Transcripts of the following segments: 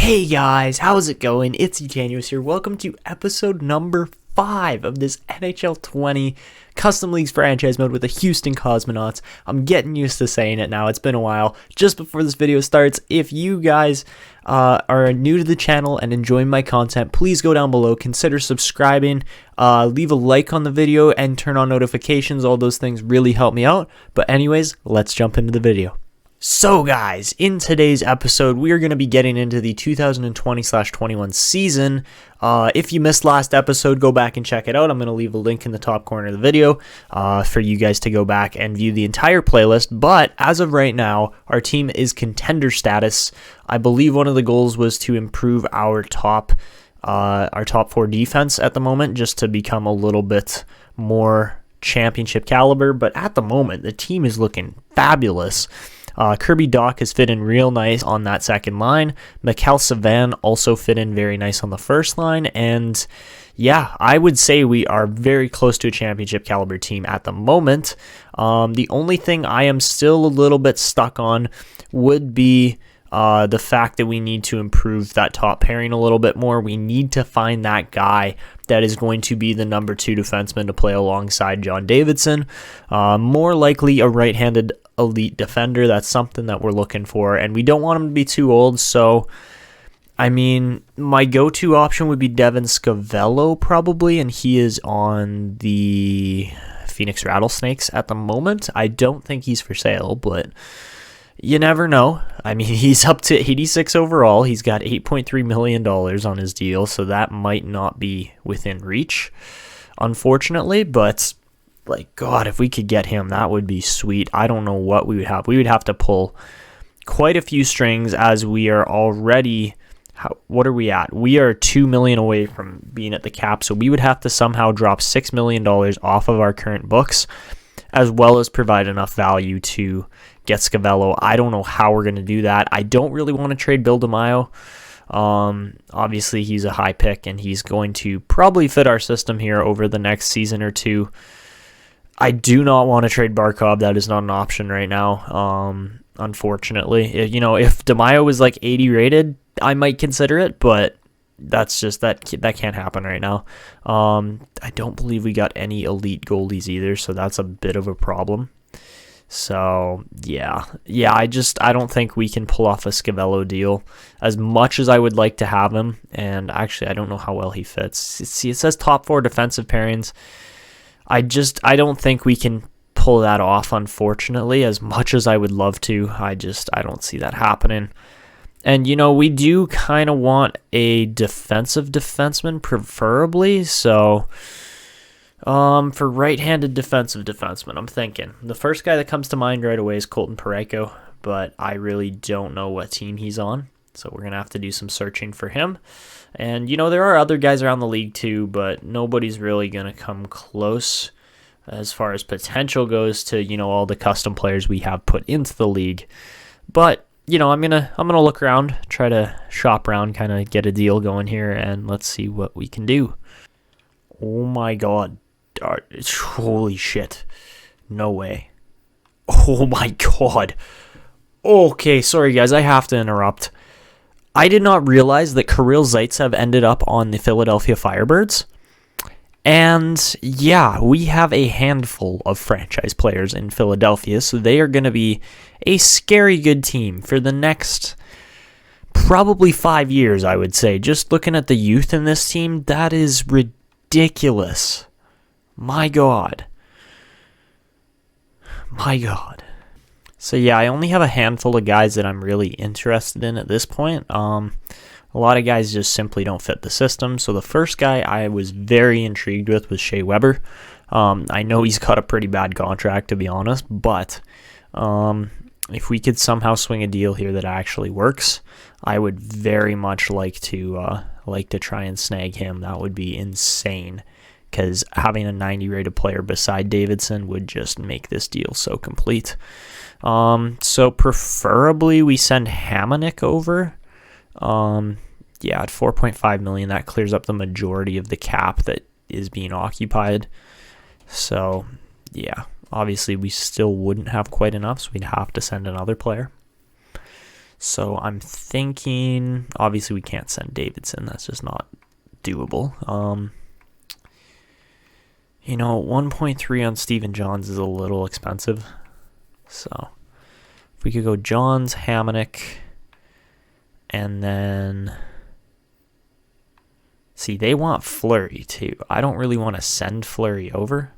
Hey guys, how's it going? It's Etanyos here. Welcome to episode number 5 of this NHL 20 Custom Leagues franchise mode with the Houston Cosmonauts. I'm getting used to saying it now. It's been a while. Just before this video starts, if you guys are new to the channel and enjoying my content, please go down below, consider subscribing, leave a like on the video, and turn on notifications. All those things really help me out. But anyways, let's jump into the video. So guys, in today's episode, we are going to be getting into the 2020/21 season. If you missed last episode, go back and check it out. I'm going to leave a link in the top corner of the video for you guys to go back and view the entire playlist. But as of right now, our team is contender status. I believe one of the goals was to improve our top 4 defense at the moment, just to become a little bit more championship caliber. But at the moment, the team is looking fabulous. Kirby Dach has fit in real nice on that second line. Mikhail Savan also fit in very nice on the first line. And yeah, I would say we are very close to a championship caliber team at the moment. The only thing I am still a little bit stuck on would be the fact that we need to improve that top pairing a little bit more. We need to find that guy that is going to be the number 2 defenseman to play alongside John Davidson. More likely a right-handed elite defender. That's something that we're looking for, and we don't want him to be too old. So, I mean, my go-to option would be Devin Scavello probably, and he is on the Phoenix Rattlesnakes at the moment. I don't think he's for sale, but you never know. I mean, he's up to 86 overall. He's got $8.3 million on his deal, so that might not be within reach, unfortunately. But, like, God, if we could get him, that would be sweet. I don't know what we would have. We would have to pull quite a few strings, as we are already... what are we at? We are $2 million away from being at the cap, so we would have to somehow drop $6 million off of our current books, as well as provide enough value to get Scavello. I don't know how we're going to do that. I don't really want to trade Bill DeMaio. Obviously, he's a high pick, and he's going to probably fit our system here over the next season or two. I do not want to trade Barkov. That is not an option right now, unfortunately. If DeMaio was like 80 rated, I might consider it, but that's just that can't happen right now. I don't believe we got any elite goalies either, so that's a bit of a problem. So yeah, I don't think we can pull off a Scavello deal as much as I would like to have him. And actually, I don't know how well he fits. See, it says top 4 defensive pairings. I don't think we can pull that off, unfortunately, as much as I would love to. I don't see that happening. And, we do kind of want a defensive defenseman, preferably. So, for right-handed defensive defenseman, I'm thinking. The first guy that comes to mind right away is Colton Parayko, but I really don't know what team he's on. So we're going to have to do some searching for him. And, there are other guys around the league too, but nobody's really going to come close as far as potential goes to, all the custom players we have put into the league. But, I'm gonna look around, try to shop around, kind of get a deal going here, and let's see what we can do. Oh my God. Holy shit. No way. Oh my God. Okay, sorry guys, I have to interrupt. I did not realize that Kirill Zaitsev ended up on the Philadelphia Firebirds. And yeah, we have a handful of franchise players in Philadelphia, so they are going to be a scary good team for the next probably 5 years, I would say. Just looking at the youth in this team, that is ridiculous. My God. So yeah, I only have a handful of guys that I'm really interested in at this point. A lot of guys just simply don't fit the system. So the first guy I was very intrigued with was Shea Weber. I know he's got a pretty bad contract, to be honest, but if we could somehow swing a deal here that actually works, I would very much like to try and snag him. That would be insane, because having a 90 rated player beside Davidson would just make this deal so complete. So preferably we send Hamonic over. At $4.5 million, that clears up the majority of the cap that is being occupied. So yeah, obviously we still wouldn't have quite enough, so we'd have to send another player. So I'm thinking, obviously we can't send Davidson. That's just not doable. 1.3 on Steven Johns is a little expensive. So if we could go Johns, Hamonic, and then... See, they want Fleury too. I don't really want to send Fleury over.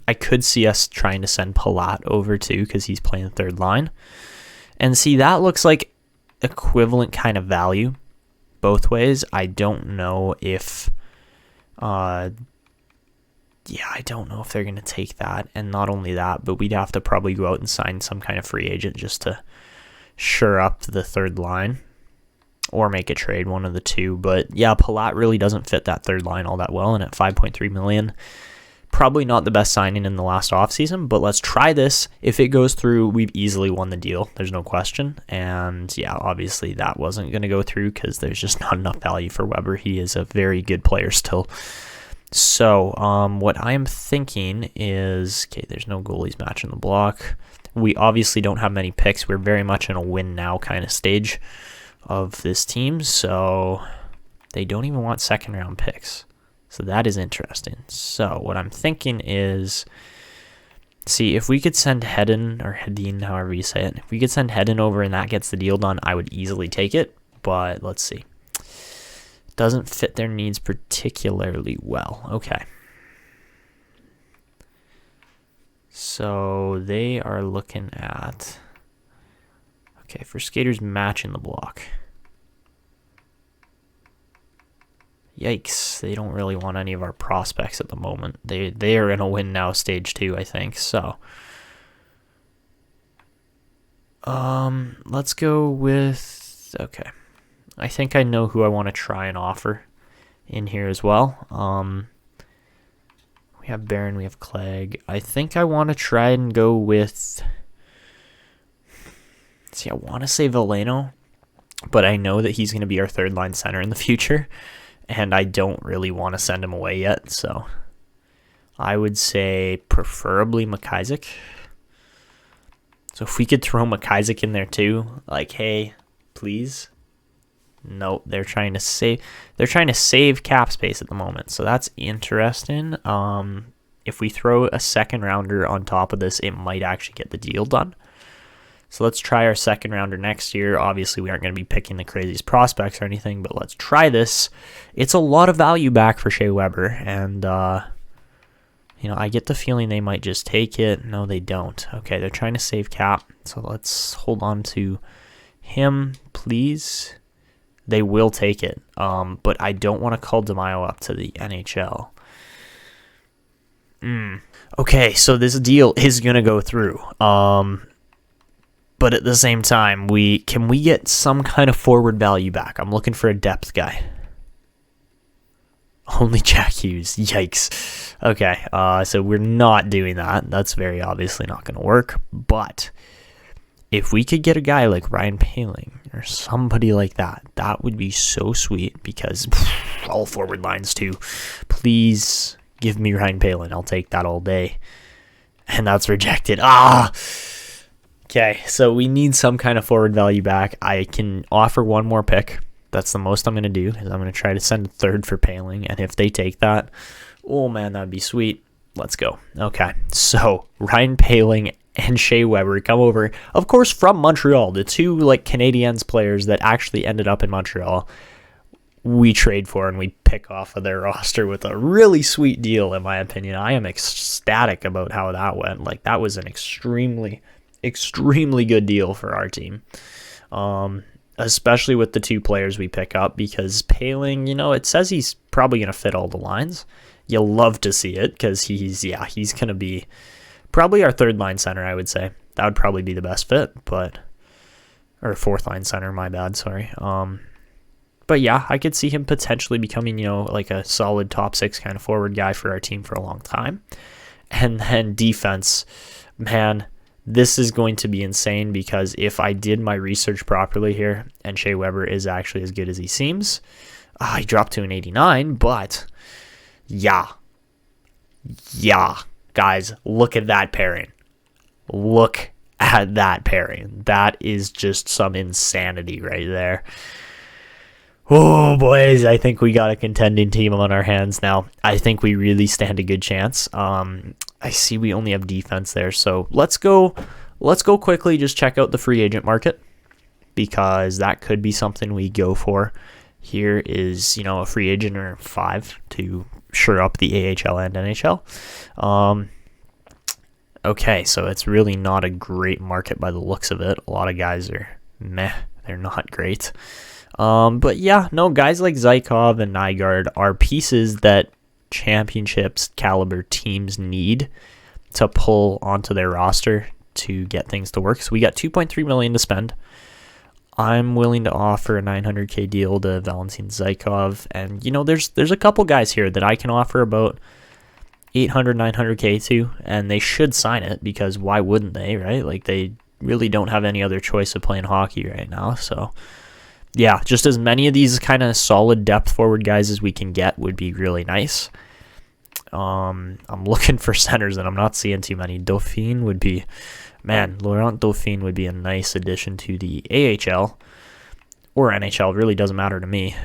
I could see us trying to send Palat over too because he's playing the third line. And see, that looks like equivalent kind of value both ways. I don't know if... I don't know if they're going to take that. And not only that, but we'd have to probably go out and sign some kind of free agent just to shore up the third line or make a trade, one of the two. But yeah, Palat really doesn't fit that third line all that well, and at $5.3 million, probably not the best signing in the last offseason, but let's try this. If it goes through, we've easily won the deal. There's no question. And yeah, obviously that wasn't going to go through because there's just not enough value for Weber. He is a very good player still. So what I am thinking is, okay, there's no goalies matching the block. We obviously don't have many picks. We're very much in a win now kind of stage of this team. So they don't even want second round picks. So that is interesting. So what I'm thinking is, see, if we could send Hedin, or Hedin, however you say it, if we could send Hedin over and that gets the deal done, I would easily take it. But let's see. Doesn't fit their needs particularly well. Okay. So they are looking at, okay, for skaters matching the block. Yikes, they don't really want any of our prospects at the moment. They are in a win now stage 2, I think. So let's go with, okay. I think I know who I want to try and offer in here as well. We have Barron, we have Clegg. I think I want to try and go with, see, I want to say Veleno, but I know that he's going to be our third line center in the future, and I don't really want to send him away yet, so I would say preferably McIsaac. So if we could throw McIsaac in there too, like, hey, please. Nope, they're trying to save cap space at the moment, so that's interesting. If we throw a second rounder on top of this, it might actually get the deal done. So let's try our second rounder next year. Obviously, we aren't going to be picking the craziest prospects or anything, but let's try this. It's a lot of value back for Shea Weber, and I get the feeling they might just take it. No, they don't. Okay, they're trying to save cap, so let's hold on to him, please. They will take it, but I don't want to call DeMaio up to the NHL. Okay, so this deal is going to go through. But at the same time, can we get some kind of forward value back? I'm looking for a depth guy. Only Jack Hughes. Yikes. Okay, so we're not doing that. That's very obviously not going to work. But if we could get a guy like Ryan Poehling or somebody like that, that would be so sweet because all forward lines too. Please give me Ryan Poehling. I'll take that all day. And that's rejected. Okay, so we need some kind of forward value back. I can offer one more pick. That's the most I'm going to do. Is I'm going to try to send a third for Poehling. And if they take that, oh man, that'd be sweet. Let's go. Okay, so Ryan Poehling and Shea Weber come over, of course, from Montreal. The two Canadiens players that actually ended up in Montreal, we trade for and we pick off of their roster with a really sweet deal, in my opinion. I am ecstatic about how that went. That was an extremely good deal for our team, especially with the two players we pick up, because Poehling, it says he's probably going to fit all the lines. You'll love to see it because he's going to be probably our third line center, I would say. That would probably be the best fit, or fourth line center, my bad, sorry. But yeah, I could see him potentially becoming, a solid top 6 kind of forward guy for our team for a long time. And then defense, man, this is going to be insane because if I did my research properly here, and Shea Weber is actually as good as he seems, he dropped to an 89, but yeah, Guys, look at that pairing. Look at that pairing. That is just some insanity right there. Oh, boys, I think we got a contending team on our hands now. I think we really stand a good chance. I see we only have defense there, so let's go quickly just check out the free agent market, because that could be something we go for. Here is, a free agent or 5 to shore up the AHL and NHL. Okay, so it's really not a great market by the looks of it. A lot of guys are meh. They're not great. But yeah, no, guys like Zykov and Nygaard are pieces that championships caliber teams need to pull onto their roster to get things to work. So we got $2.3 million to spend. I'm willing to offer a $900K deal to Valentin Zykov, and there's a couple guys here that I can offer about $800, $900K to, and they should sign it, because why wouldn't they, right? Like, they really don't have any other choice of playing hockey right now. So yeah, just as many of these kind of solid depth forward guys as we can get would be really nice. I'm looking for centers, and I'm not seeing too many. Laurent Dauphin would be a nice addition to the AHL or NHL. It really doesn't matter to me.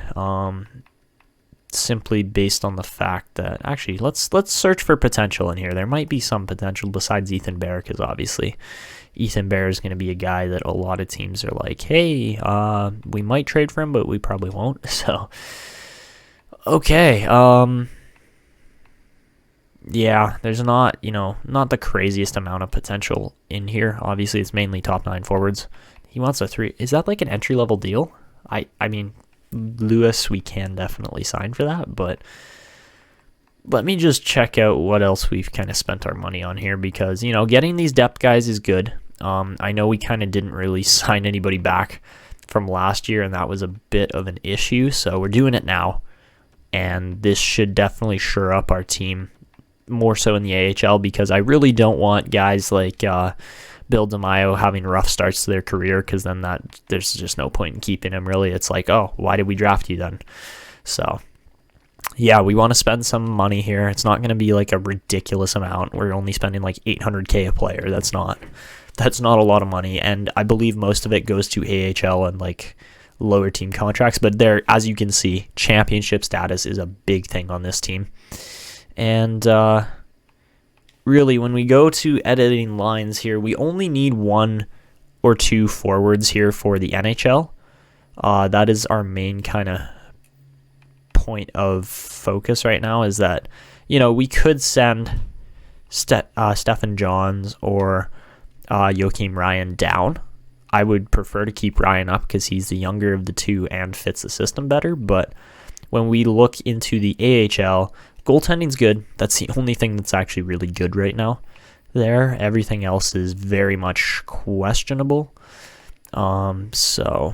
Simply based on the fact that, actually, let's search for potential in here. There might be some potential besides Ethan Bear, because obviously Ethan Bear is going to be a guy that a lot of teams are like, hey, we might trade for him, but we probably won't. So, okay. Yeah, there's not the craziest amount of potential in here. Obviously, it's mainly top 9 forwards. He wants a 3. Is that like an entry-level deal? I mean, Lewis, we can definitely sign for that, but let me just check out what else we've kind of spent our money on here, because, getting these depth guys is good. I know we kind of didn't really sign anybody back from last year, and that was a bit of an issue, so we're doing it now, and this should definitely shore up our team more so in the AHL, because I really don't want guys like Bill DeMaio having rough starts to their career, because then there's just no point in keeping him, really. It's like, oh, why did we draft you then? So yeah, we want to spend some money here. It's not going to be like a ridiculous amount. We're only spending like $800K a player. That's not a lot of money, and I believe most of it goes to AHL and like lower team contracts. But there, as you can see, championship status is a big thing on this team. And really, when we go to editing lines here, we only need 1 or 2 forwards here for the NHL. That is our main kind of point of focus right now, is that, we could send Stephen Johns or Joakim Ryan down. I would prefer to keep Ryan up, because he's the younger of the two and fits the system better. But when we look into the AHL, goaltending's good. That's the only thing that's actually really good right now there. Everything else is very much questionable. So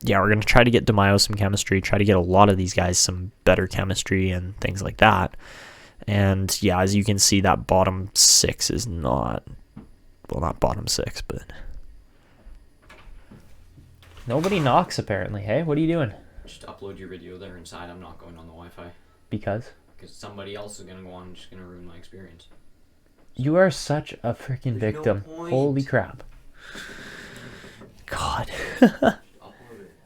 yeah, we're going to try to get DeMaio some chemistry, try to get a lot of these guys some better chemistry and things like that. And yeah, as you can see, that bottom 6 is not bottom 6, but nobody knocks apparently. Hey, what are you doing? Just upload your video there inside. I'm not going on the Wi-Fi. Because somebody else is going to go on and just going to ruin my experience. You are such a freaking victim. No point. Holy crap. God.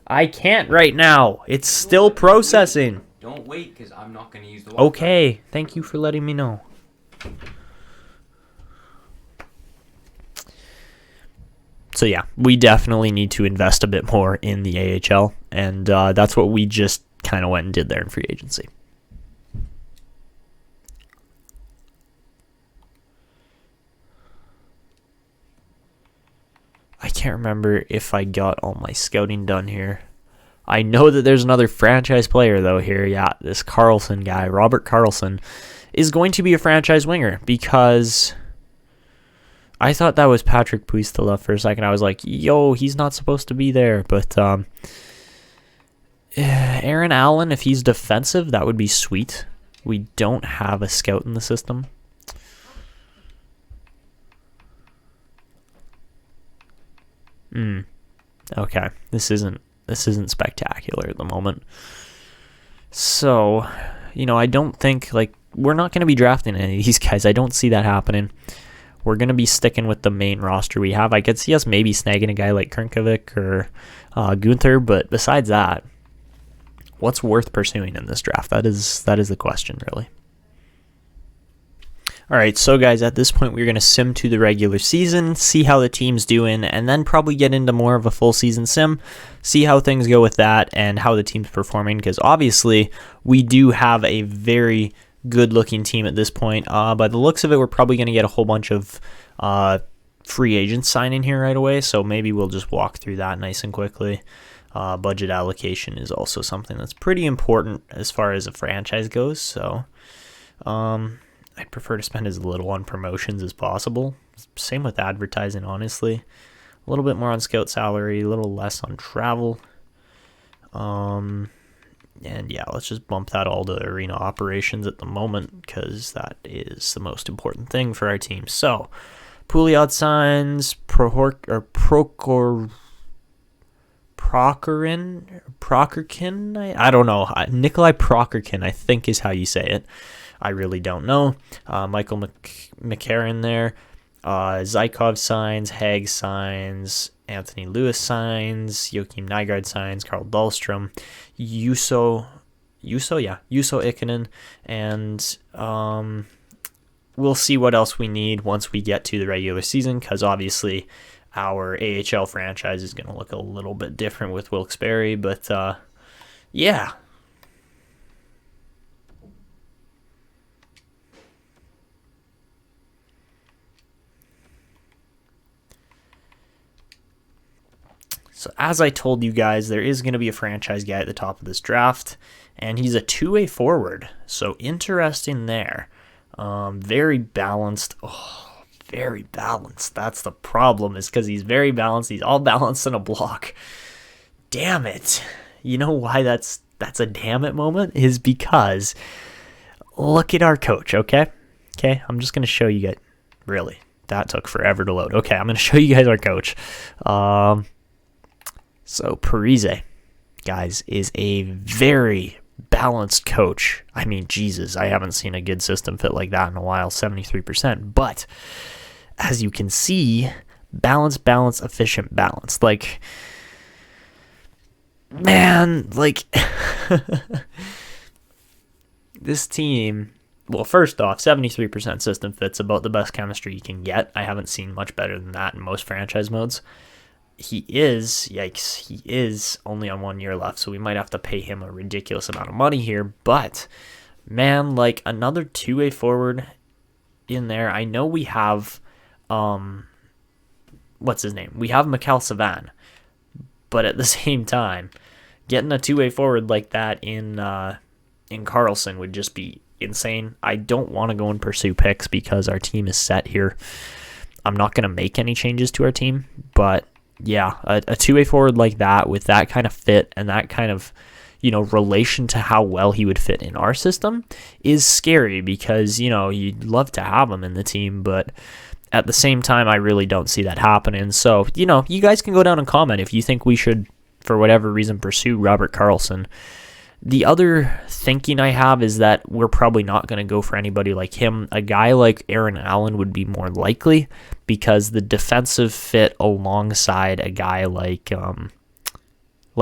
I can't right now. It's still processing. Don't wait, because I'm not going to use the Wi-Fi. Okay. Thank you for letting me know. So yeah, we definitely need to invest a bit more in the AHL, and that's what we just kind of went and did there in free agency. I can't remember if I got all my scouting done here. I know that there's another franchise player, though, here. Yeah, this Carlson guy, Robert Carlson, is going to be a franchise winger, because I thought that was Patrick Puistila for a second. I was like, yo, he's not supposed to be there. But Aaron Allen, if he's defensive, that would be sweet. We don't have a scout in the system. Okay, this isn't spectacular at the moment. So, I don't think, like, we're not going to be drafting any of these guys. I don't see that happening. We're going to be sticking with the main roster we have. I could see us maybe snagging a guy like Krnkovic or Gunther, but besides that, what's worth pursuing in this draft? That is the question, really. All right, so guys, at this point, we're going to sim to the regular season, see how the team's doing, and then probably get into more of a full season sim, see how things go with that and how the team's performing, because obviously we do have a very good-looking team at this point. By the looks of it, we're probably going to get a whole bunch of free agents signing here right away, so maybe we'll just walk through that nice and quickly. Budget allocation is also something that's pretty important as far as a franchise goes, so I'd prefer to spend as little on promotions as possible. Same with advertising, honestly. A little bit more on scout salary, a little less on travel. And yeah, let's just bump that all to arena operations at the moment, because that is the most important thing for our team. So, Pouliot signs, Prokhorkin, I don't know. Nikolai Prokhorkin, I think is how you say it. I really don't know. Michael McCarron there. Zykov signs, Haig signs, Anthony Lewis signs, Joachim Nygaard signs, Carl Dahlstrom, Juuso Ikonen, and we'll see what else we need once we get to the regular season, because obviously our AHL franchise is going to look a little bit different with Wilkes-Barre, but yeah. So as I told you guys, there is going to be a franchise guy at the top of this draft, and he's a two-way forward. So interesting there. Very balanced. Oh, very balanced. That's the problem, is because he's very balanced. He's all balanced in a block. Damn it. You know why that's a damn it moment? Is because look at our coach, okay? Okay, I'm just going to show you guys. Really, that took forever to load. Okay, I'm going to show you guys our coach. So Parise, guys, is a very balanced coach. I mean, Jesus, I haven't seen a good system fit like that in a while, 73%. But as you can see, balance, efficient, balance. Like, man, like, this team, well, first off, 73% system fit's about the best chemistry you can get. I haven't seen much better than that in most franchise modes. He is only on 1 year left, so we might have to pay him a ridiculous amount of money here. But, man, like, another two-way forward in there. I know we have, what's his name? We have Mikhail Savan. But at the same time, getting a two-way forward like that in Carlson would just be insane. I don't want to go and pursue picks because our team is set here. I'm not going to make any changes to our team, but yeah, a two-way forward like that with that kind of fit and that kind of, relation to how well he would fit in our system is scary, because, you'd love to have him in the team, but at the same time, I really don't see that happening. So, you guys can go down and comment if you think we should, for whatever reason, pursue Robert Karlsson. The other thinking I have is that we're probably not going to go for anybody like him. A guy like Aaron Allen would be more likely, because the defensive fit alongside a guy like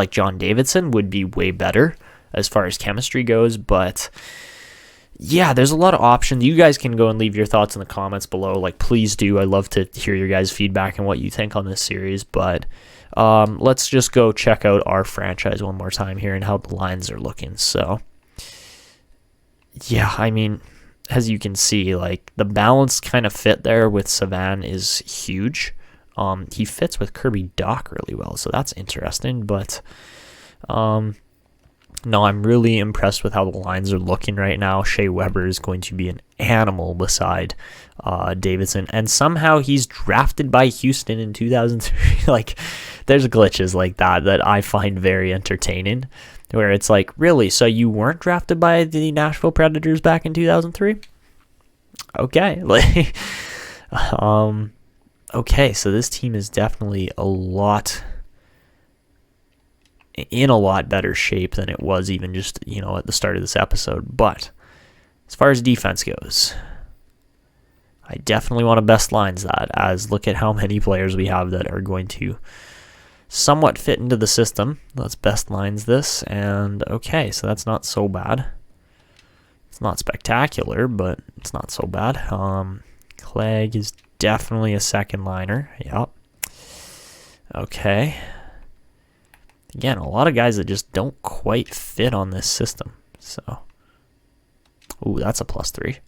John Davidson would be way better as far as chemistry goes. But yeah, there's a lot of options. You guys can go and leave your thoughts in the comments below. Like, please do. I love to hear your guys' feedback and what you think on this series. But let's just go check out our franchise one more time here and how the lines are looking. So yeah, I mean, as you can see, like, the balanced kind of fit there with Savan is huge. He fits with Kirby Dach really well, so that's interesting. But no, I'm really impressed with how the lines are looking right now. Shea Weber is going to be an animal beside Davidson, and somehow he's drafted by Houston in 2003. Like, there's glitches like that I find very entertaining, where it's like, really? So you weren't drafted by the Nashville Predators back in 2003? Okay. Like, okay, so this team is definitely in a lot better shape than it was even just, at the start of this episode. But As far as defense goes, I definitely want to best lines that, as look at how many players we have that are going to somewhat fit into the system. Let's best lines this, and okay, so that's not so bad. It's not spectacular, but it's not so bad. Clegg is definitely a second liner. Yep. Okay. Again, a lot of guys that just don't quite fit on this system. So, ooh, that's a +3.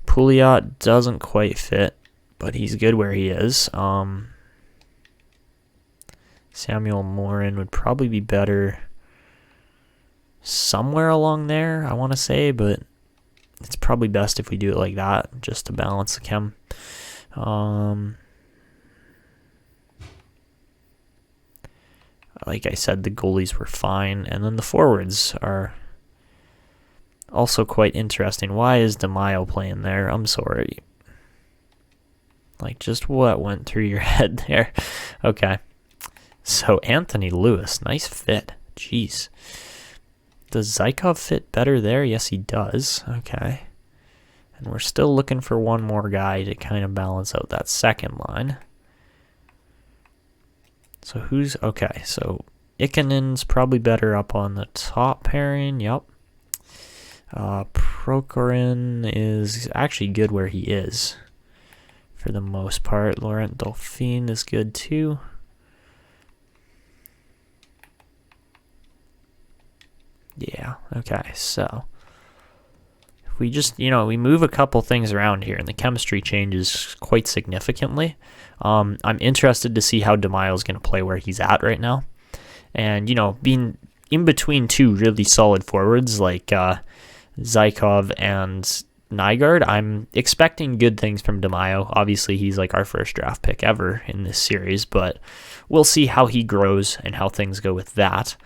Pouliot doesn't quite fit, but he's good where he is. Samuel Morin would probably be better somewhere along there, I want to say, but it's probably best if we do it like that, just to balance the chem. Like I said, the goalies were fine, and then the forwards are also quite interesting. Why is DeMaio playing there? I'm sorry. Like, just what went through your head there? Okay. So, Anthony Lewis, nice fit. Jeez. Does Zykov fit better there? Yes, he does. Okay. And we're still looking for one more guy to kind of balance out that second line. So who's... Okay, so Ikanin's probably better up on the top pairing. Yep. Prokorin is actually good where he is for the most part. Laurent Dauphin is good too. Yeah, okay, so if we just, we move a couple things around here and the chemistry changes quite significantly. I'm interested to see how DeMaio is going to play where he's at right now. And, being in between two really solid forwards like Zykov and Nygaard, I'm expecting good things from DeMaio. Obviously, he's like our first draft pick ever in this series, but we'll see how he grows and how things go with that.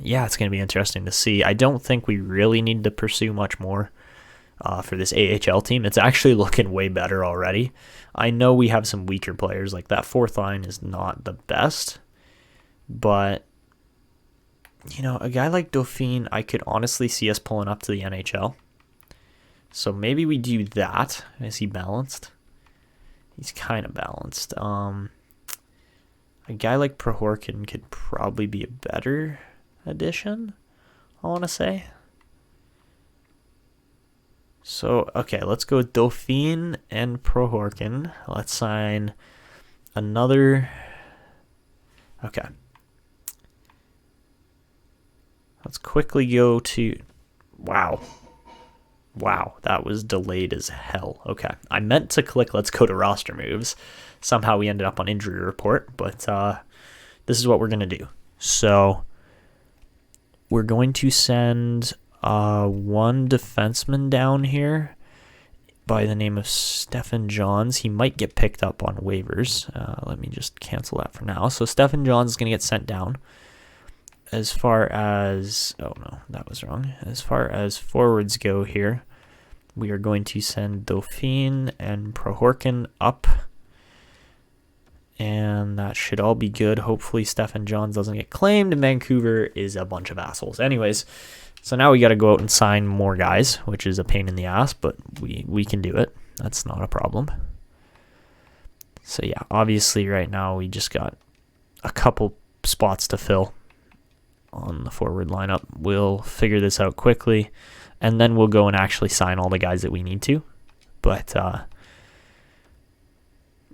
Yeah, it's going to be interesting to see. I don't think we really need to pursue much more for this AHL team. It's actually looking way better already. I know we have some weaker players, like that fourth line is not the best, but a guy like Dauphin, I could honestly see us pulling up to the NHL. So maybe we do that. Is he balanced? He's kind of balanced. A guy like Prohorkin could probably be a better addition, I want to say. So, okay, let's go with Dauphin and Prohorkin. Let's sign another... Okay. Let's quickly go to... Wow, that was delayed as hell. Okay, I meant to click let's go to roster moves. Somehow we ended up on injury report, but this is what we're going to do. So, we're going to send one defenseman down here by the name of Stephen Johns. He might get picked up on waivers. Let me just cancel that for now. So Stephen Johns is going to get sent down. As far as... Oh, no, that was wrong. As far as forwards go here, we are going to send Dauphin and Prohorkin up. And that should all be good. Hopefully Stephen Johns doesn't get claimed, and Vancouver is a bunch of assholes. Anyways, so now we got to go out and sign more guys, which is a pain in the ass, but we can do it. That's not a problem. So yeah, obviously right now we just got a couple spots to fill on the forward lineup. We'll figure this out quickly, and then we'll go and actually sign all the guys that we need to. But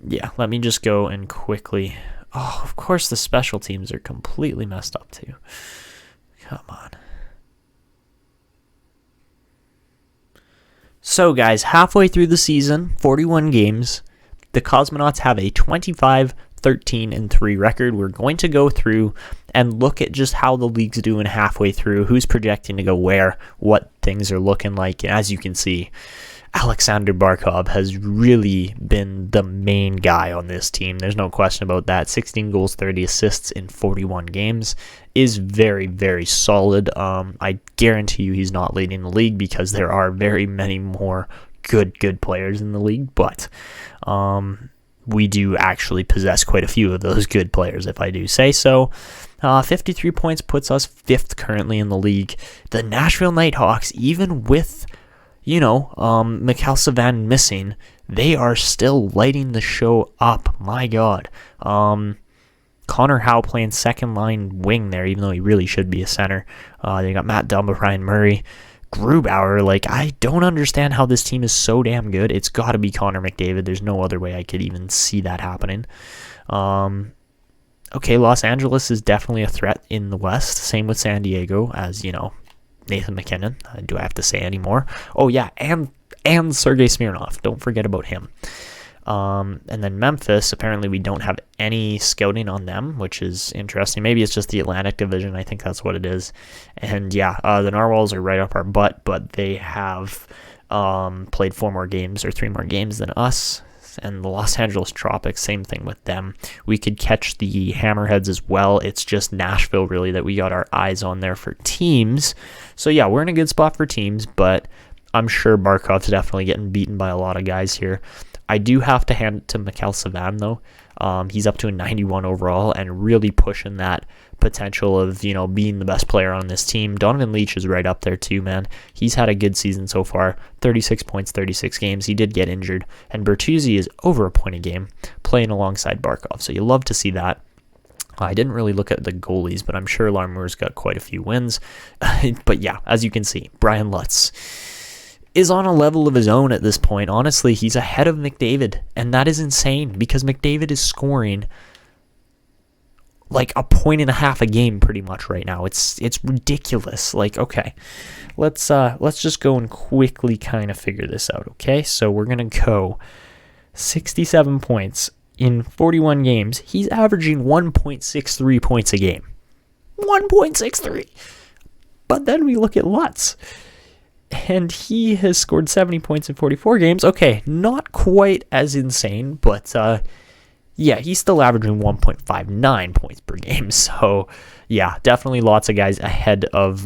yeah, let me just go and quickly... Oh, of course the special teams are completely messed up too. Come on. So guys, halfway through the season, 41 games, the Cosmonauts have a 25-13-3 record. We're going to go through and look at just how the league's doing halfway through, who's projecting to go where, what things are looking like. And as you can see, Alexander Barkov has really been the main guy on this team. There's no question about that. 16 goals, 30 assists in 41 games is very, very solid. I guarantee you he's not leading the league because there are very many more good players in the league. But we do actually possess quite a few of those good players, if I do say so. 53 points puts us 5th currently in the league. The Nashville Nighthawks, even with, Mikhail Savan missing, they are still lighting the show up. My God. Connor Howe playing second line wing there, even though he really should be a center. They got Matt Dumba, Ryan Murray, Grubauer. I don't understand how this team is so damn good. It's got to be Connor McDavid. There's no other way I could even see that happening. Okay, Los Angeles is definitely a threat in the West. Same with San Diego, as, Nathan McKinnon. Do I have to say any more? Oh, yeah, and Sergei Smirnov. Don't forget about him. And then Memphis, apparently we don't have any scouting on them, which is interesting. Maybe it's just the Atlantic Division. I think that's what it is. And yeah, the Narwhals are right up our butt, but they have played 3 more games than us. And the Los Angeles Tropics, same thing with them. We could catch the Hammerheads as well. It's just Nashville, really, that we got our eyes on there for teams. So yeah, we're in a good spot for teams, but I'm sure Barkov's definitely getting beaten by a lot of guys here. I do have to hand it to Mikhail Savan, though. He's up to a 91 overall and really pushing that potential of, being the best player on this team. Donovan Leach is right up there, too, man. He's had a good season so far. 36 points, 36 games. He did get injured. And Bertuzzi is over a point a game playing alongside Barkov. So you love to see that. I didn't really look at the goalies, but I'm sure Larmour's got quite a few wins. But yeah, as you can see, Brian Lutz is on a level of his own at this point. Honestly, he's ahead of McDavid, and that is insane because McDavid is scoring like 1.5 points a game pretty much right now. It's ridiculous. Okay, let's just go and quickly kind of figure this out. Okay, so we're gonna go 67 points in 41 games. He's averaging 1.63 points a game. 1.63. But then we look at Lutz, and he has scored 70 points in 44 games. Okay, not quite as insane, but yeah, he's still averaging 1.59 points per game. So yeah, definitely lots of guys ahead of,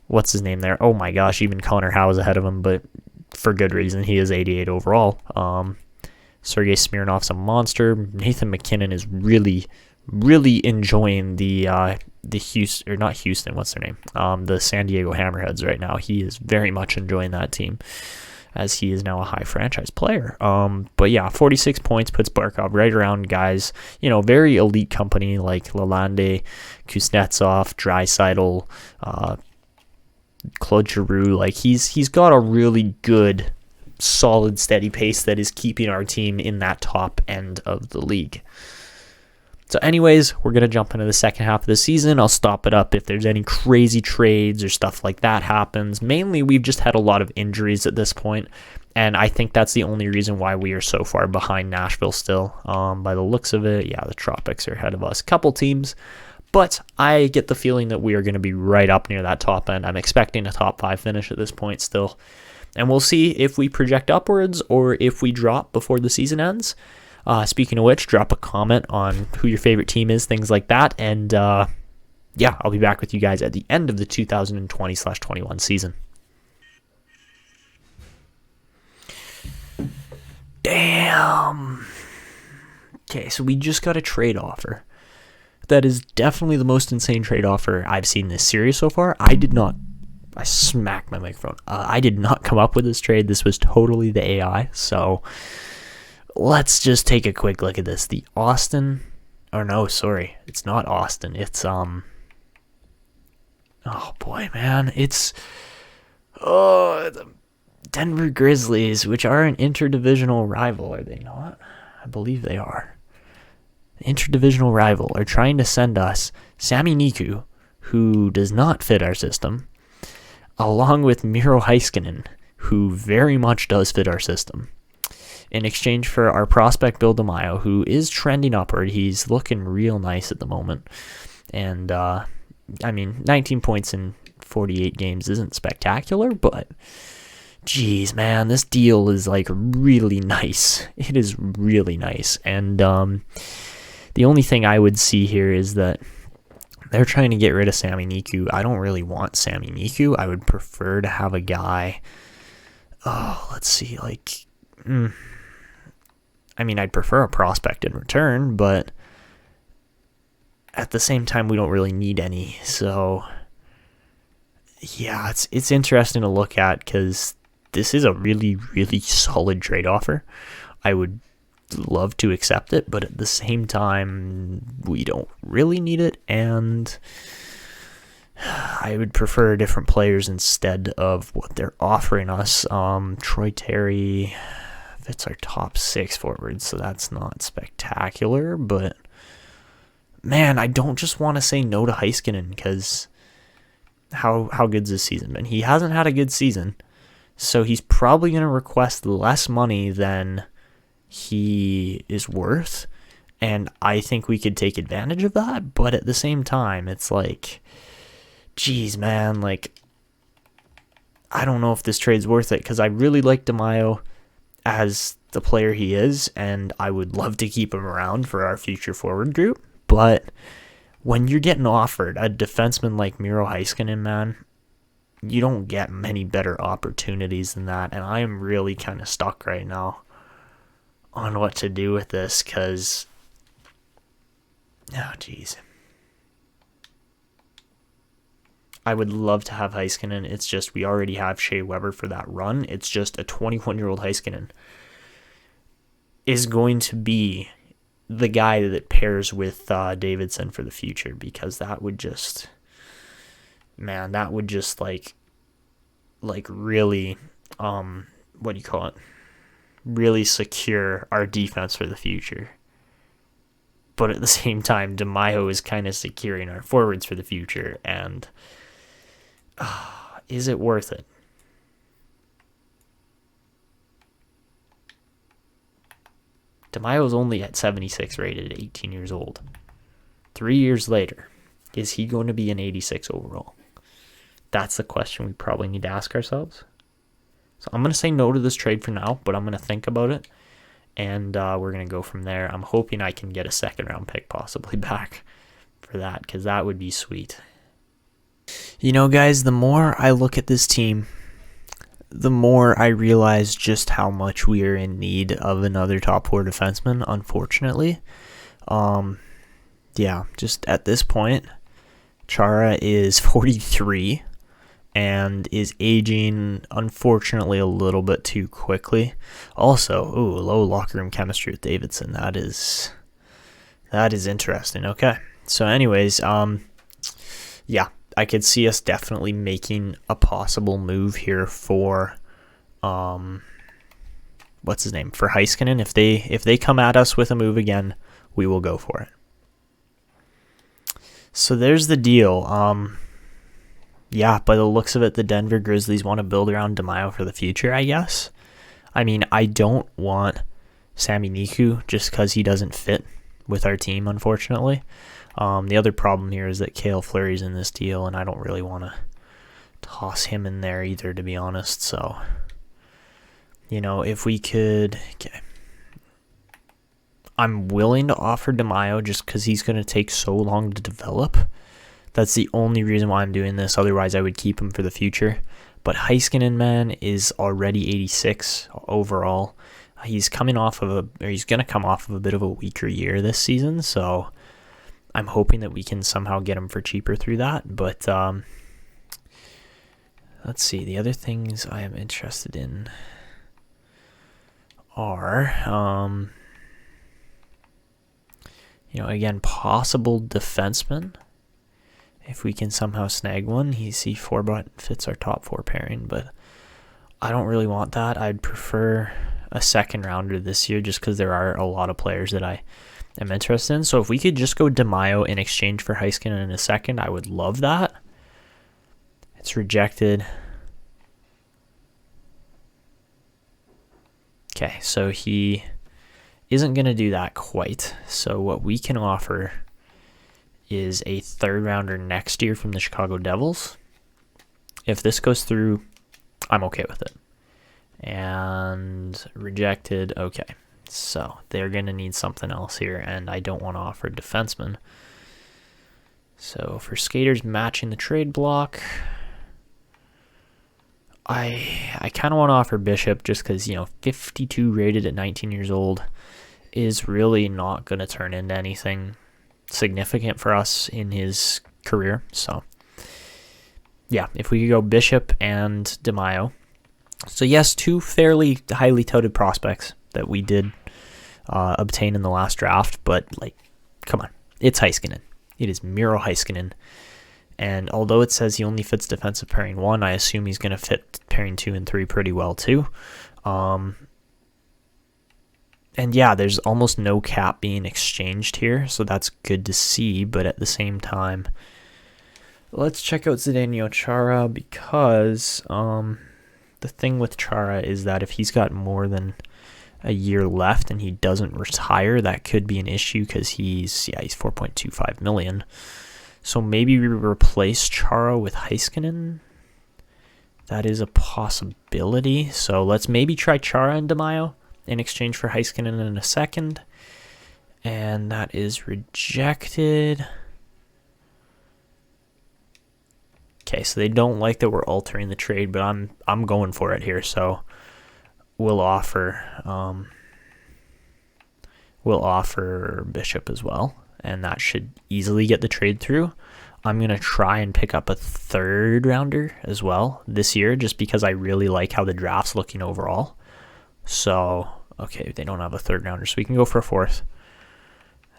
what's his name there? Oh my gosh, even Connor Howe is ahead of him, but for good reason. He is 88 overall. Sergei Smirnov's a monster. Nathan McKinnon is really, really enjoying the Houston, or not Houston, what's their name? The San Diego Hammerheads right now. He is very much enjoying that team, as he is now a high franchise player. But yeah, 46 points puts Barkov right around guys, very elite company like Lalande, Kuznetsov, Draisaitl, Claude Giroux. He's got a really good, solid, steady pace that is keeping our team in that top end of the league. So anyways, we're going to jump into the second half of the season. I'll stop it up if there's any crazy trades or stuff like that happens. Mainly, we've just had a lot of injuries at this point, and I think that's the only reason why we are so far behind Nashville still. By the looks of it, yeah, the Tropics are ahead of us. Couple teams, but I get the feeling that we are going to be right up near that top end. I'm expecting a top 5 finish at this point still, and we'll see if we project upwards or if we drop before the season ends. Speaking of which, drop a comment on who your favorite team is, things like that. And yeah, I'll be back with you guys at the end of the 2020/21 season. Damn. Okay, so we just got a trade offer. That is definitely the most insane trade offer I've seen this series so far. I smacked my microphone. I did not come up with this trade. This was totally the AI. So let's just take a quick look at this. It's not Austin. It's oh boy, man. It's the Denver Grizzlies, which are an interdivisional rival, are they not? I believe they are. Interdivisional rival are trying to send us Sami Niku, who does not fit our system, along with Miro Heiskanen, who very much does fit our system, in exchange for our prospect Bill DeMaio, who is trending upward. He's looking real nice at the moment. And, 19 points in 48 games isn't spectacular, but geez, man, this deal is really nice. It is really nice. And the only thing I would see here is that they're trying to get rid of Sami Niku. I don't really want Sami Niku. I would prefer to have a guy, let's see, I mean, I'd prefer a prospect in return, but at the same time, we don't really need any. So, yeah, it's interesting to look at because this is a really, really solid trade offer. I would love to accept it, but at the same time, we don't really need it, and I would prefer different players instead of what they're offering us. Troy Terry fits our top 6 forwards, so that's not spectacular, but man, I don't just want to say no to Heiskanen because how good's his season been? He hasn't had a good season, so he's probably going to request less money than he is worth, and I think we could take advantage of that, but at the same time, it's like, geez, man, like, I don't know if this trade's worth it, because I really like DeMaio as the player he is, and I would love to keep him around for our future forward group, but when you're getting offered a defenseman like Miro Heiskanen, man, you don't get many better opportunities than that, and I am really kind of stuck right now on what to do with this, because, oh, geez. I would love to have Heiskanen. It's just we already have Shea Weber for that run. It's just a 21-year-old Heiskanen is going to be the guy that pairs with Davidson for the future, because that would just, man, that would just like really, what do you call it? Really secure our defense for the future. But at the same time, DeMaio is kind of securing our forwards for the future, and is it worth it? DeMaio is only at 76 rated at 18 years old. 3 years later, is he going to be an 86 overall? That's the question we probably need to ask ourselves. So I'm going to say no to this trade for now, but I'm going to think about it, and we're going to go from there. I'm hoping I can get a second-round pick possibly back for that, because that would be sweet. You know, guys, the more I look at this team, the more I realize just how much we are in need of another top-four defenseman, unfortunately. Yeah, just at this point, Chara is 43 and is aging, unfortunately, a little bit too quickly. Also, low locker room chemistry with Davidson. That is interesting. Okay, so anyways, yeah, I could see us definitely making a possible move here for, what's his name, for Heiskanen. If they come at us with a move again, we will go for it. So there's the deal. Yeah, by the looks of it, the Denver Grizzlies want to build around DeMaio for the future, I guess. I mean, I don't want Sami Niku just because he doesn't fit with our team, unfortunately. The other problem here is that Cale Fleury's in this deal, and I don't really want to toss him in there either, to be honest. So, you know, if we could... Okay. I'm willing to offer DeMaio just because he's going to take so long to develop. That's the only reason why I'm doing this. Otherwise, I would keep him for the future. But Heiskanen, man, is already 86 overall. He's going to come off of a bit of a weaker year this season, so I'm hoping that we can somehow get him for cheaper through that. But let's see. The other things I am interested in are, you know, again, possible defensemen. If we can somehow snag one, C4 fits our top 4 pairing, but I don't really want that. I'd prefer a second rounder this year just because there are a lot of players that I am interested in. So if we could just go DeMaio in exchange for Heiskanen in a second, I would love that. It's rejected. Okay, so he isn't going to do that quite. So what we can offer is a third rounder next year from the Chicago Devils. If this goes through, I'm okay with it. And rejected, okay. So they're going to need something else here, and I don't want to offer a defenseman. So for skaters matching the trade block, I kind of want to offer Bishop just because, you know, 52 rated at 19 years old is really not going to turn into anything significant for us in his career. So, yeah, if we could go Bishop and DeMaio. So, yes, two fairly highly touted prospects that we did obtain in the last draft. But, like, come on. It's Heiskanen. It is Miro Heiskanen. And although it says he only fits defensive pairing 1, I assume he's going to fit pairing 2 and 3 pretty well, too. And yeah, there's almost no cap being exchanged here, so that's good to see. But at the same time, let's check out Zdeno Chara, because the thing with Chara is that if he's got more than a year left and he doesn't retire, that could be an issue, because he's $4.25 million. So maybe we replace Chara with Heiskanen. That is a possibility. So let's maybe try Chara and DeMaio in exchange for Heiskanen in a second. And that is rejected. Okay, so they don't like that we're altering the trade, but I'm going for it here. So we'll offer Bishop as well, and that should easily get the trade through. I'm going to try and pick up a 3rd rounder as well this year, just because I really like how the draft's looking overall. So, okay, they don't have a 3rd rounder, so we can go for a 4th.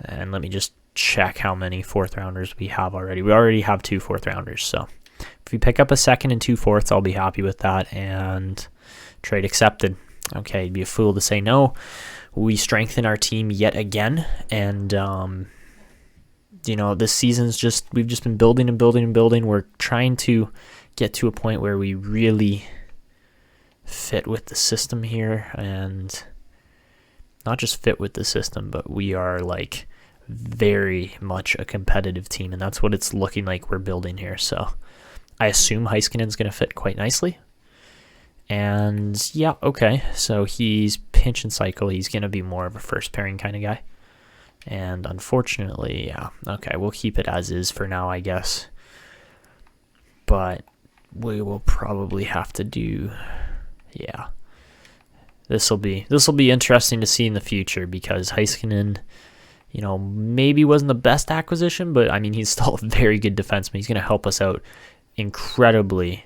And let me just check how many 4th rounders we have already. We already have 2 4th rounders, so if we pick up a 2nd and 2 4ths, I'll be happy with that, and trade accepted. Okay, it'd be a fool to say no. We strengthen our team yet again, and this season's we've just been building and building and building. We're trying to get to a point where we really fit with the system here, and not just fit with the system, but we are like very much a competitive team, and that's what it's looking like we're building here. So I assume Heiskanen's going to fit quite nicely. And yeah, okay, so he's pinch and cycle. He's going to be more of a first pairing kind of guy. And unfortunately, yeah, okay, we'll keep it as is for now, I guess. But we will probably have to do, yeah. This will be interesting to see in the future, because Heiskanen, maybe wasn't the best acquisition, but I mean, he's still a very good defenseman. He's going to help us out incredibly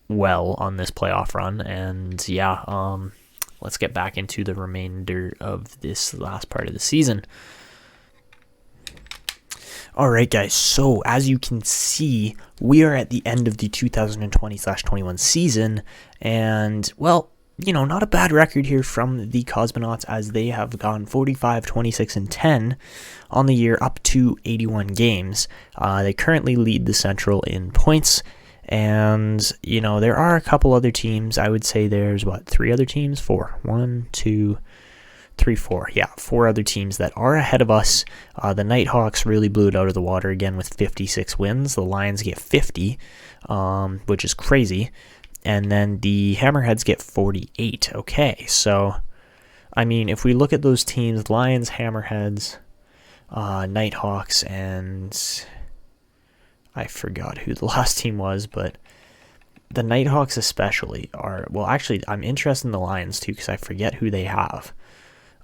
well on this playoff run. And yeah, let's get back into the remainder of this last part of the season. All right, guys, so as you can see, we are at the end of the 2020/21 season, and well, not a bad record here from the Cosmonauts, as they have gone 45, 26, and 10 on the year, up to 81 games. They currently lead the Central in points. And, there are a couple other teams. I would say there's, 3 other teams? 4. 1, 2, 3, 4. Yeah, 4 other teams that are ahead of us. The Nighthawks really blew it out of the water again with 56 wins. The Lions get 50, which is crazy. And then the Hammerheads get 48. Okay, so, I mean, if we look at those teams, Lions, Hammerheads, Nighthawks, and I forgot who the last team was, but the Nighthawks especially are, well, actually, I'm interested in the Lions too, because I forget who they have.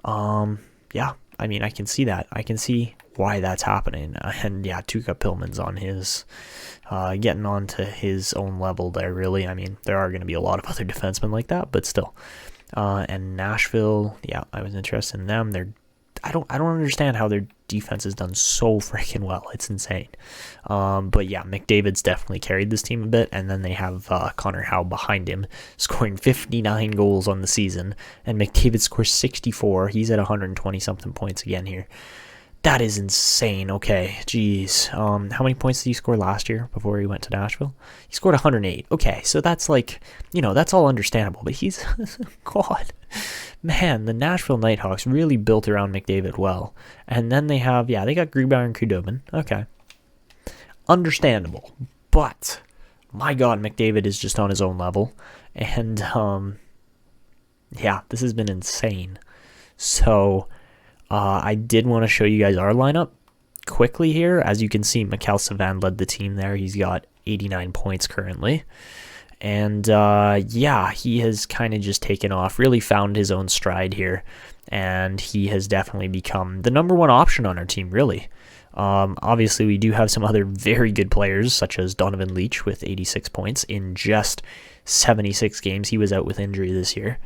Yeah, I mean, I can see that. I can see why that's happening. And yeah, Tuukka Pillman's on his, getting on to his own level there, really. I mean, there are going to be a lot of other defensemen like that, but still. And Nashville, yeah, I was interested in them. I don't understand how their defense has done so freaking well. It's insane. But yeah, McDavid's definitely carried this team a bit, and then they have Connor Howe behind him, scoring 59 goals on the season, and McDavid scores 64. He's at 120-something points again here. That is insane. Okay, geez. How many points did he score last year before he went to Nashville? He scored 108. Okay, so that's like, that's all understandable, but he's, God. Man, the Nashville Nighthawks really built around McDavid well. And then they got Grubauer and Khudobin. Okay. Understandable. But, my God, McDavid is just on his own level. And, yeah, this has been insane. So, I did want to show you guys our lineup quickly here. As you can see, Mikhail Savan led the team there. He's got 89 points currently. And yeah, he has kind of just taken off, really found his own stride here. And he has definitely become the number one option on our team, really. Obviously, we do have some other very good players, such as Donovan Leach with 86 points in just 76 games. He was out with injury this year.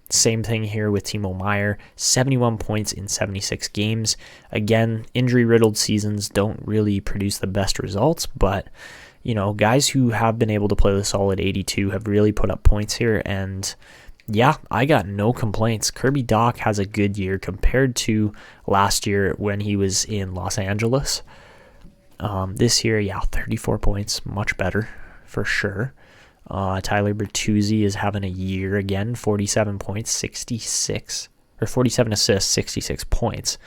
Same thing here with Timo Meier, 71 points in 76 games. Again, injury-riddled seasons don't really produce the best results, but, you know, guys who have been able to play the solid 82 have really put up points here, and yeah, I got no complaints. Kirby Dach has a good year compared to last year when he was in Los Angeles. This year, yeah, 34 points, much better for sure. Tyler Bertuzzi is having a year again, 47 points, 66, or 47 assists, 66 points.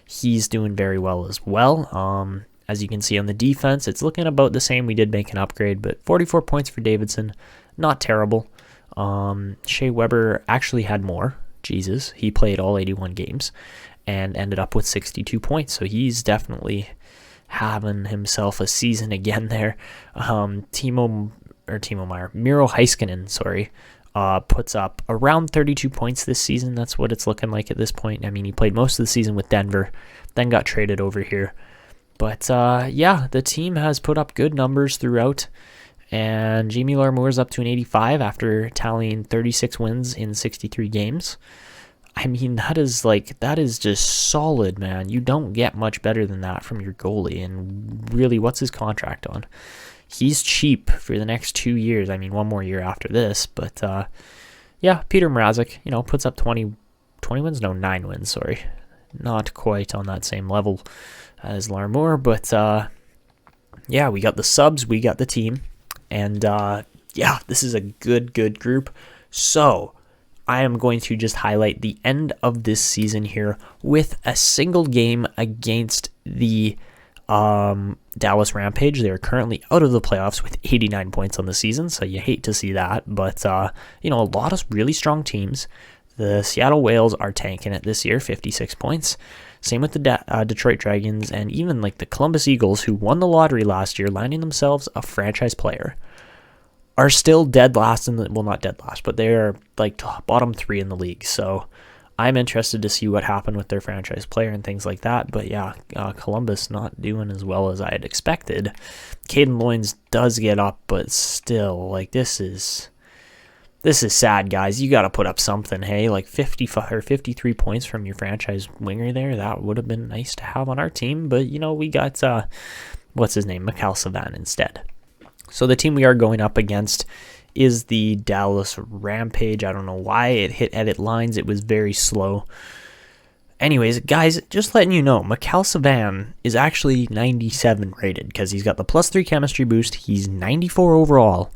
He's doing very well as well. As you can see on the defense, it's looking about the same. We did make an upgrade, but 44 points for Davidson, not terrible. Shea Weber actually had more. Jesus, he played all 81 games and ended up with 62 points. So he's definitely having himself a season again there. Miro Heiskanen, puts up around 32 points this season. That's what it's looking like at this point. I mean, he played most of the season with Denver, then got traded over here. But yeah, the team has put up good numbers throughout. And Jamie Larmour's up to an 85 after tallying 36 wins in 63 games. I mean, that is just solid, man. You don't get much better than that from your goalie. And really, what's his contract on? He's cheap for the next 2 years. I mean, one more year after this. But yeah, Peter Mrazek, puts up 20 wins? No, 9 wins, sorry. Not quite on that same level as Larmour. But yeah, we got the subs, we got the team. And yeah, this is a good group. So I am going to just highlight the end of this season here with a single game against the Dallas Rampage. They're currently out of the playoffs with 89 points on the season, so you hate to see that. But, a lot of really strong teams. The Seattle Whales are tanking it this year, 56 points. Same with the Detroit Dragons and even like the Columbus Eagles, who won the lottery last year, landing themselves a franchise player, are still dead last not dead last, but they're like bottom 3 in the league. So I'm interested to see what happened with their franchise player and things like that. But yeah, Columbus not doing as well as I had expected. Caden Loynes does get up, but still, like this is sad, guys. You got to put up something, hey? Like 55 or 53 points from your franchise winger there. That would have been nice to have on our team. But, we got, what's his name? Mikhail Savan instead. So the team we are going up against is the Dallas Rampage. I don't know why it hit edit lines. It was very slow. Anyways, guys, just letting you know, Mikhail Savan is actually 97 rated because he's got the +3 chemistry boost. He's 94 overall.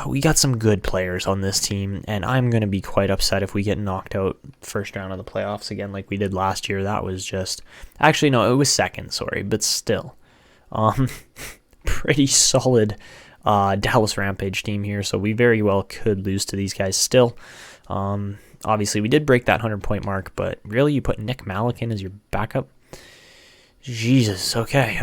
We got some good players on this team, and I'm going to be quite upset if we get knocked out first round of the playoffs again like we did last year. That was just... Actually, no, it was second, sorry, but still. Pretty solid Dallas Rampage team here, so we very well could lose to these guys still. Obviously, we did break that 100-point mark, but really, you put Nick Malikin as your backup? Jesus, okay.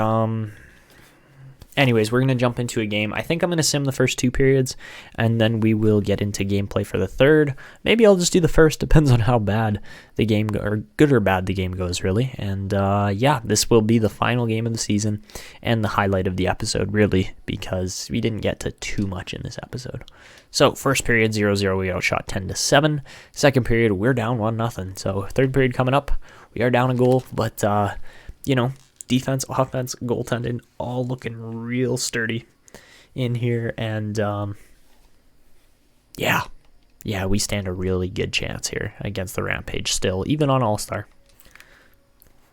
Anyways, we're going to jump into a game. I think I'm going to sim the first 2 periods, and then we will get into gameplay for the third. Maybe I'll just do the first, depends on how bad the game, or good or bad the game goes, really. And yeah, this will be the final game of the season, and the highlight of the episode, really, because we didn't get to too much in this episode. So, first period, 0-0, we outshot 10-7. Second period, we're down 1-0. So, third period coming up, we are down a goal, but, defense, offense, goaltending, all looking real sturdy in here. And, yeah, we stand a really good chance here against the Rampage still, even on All-Star.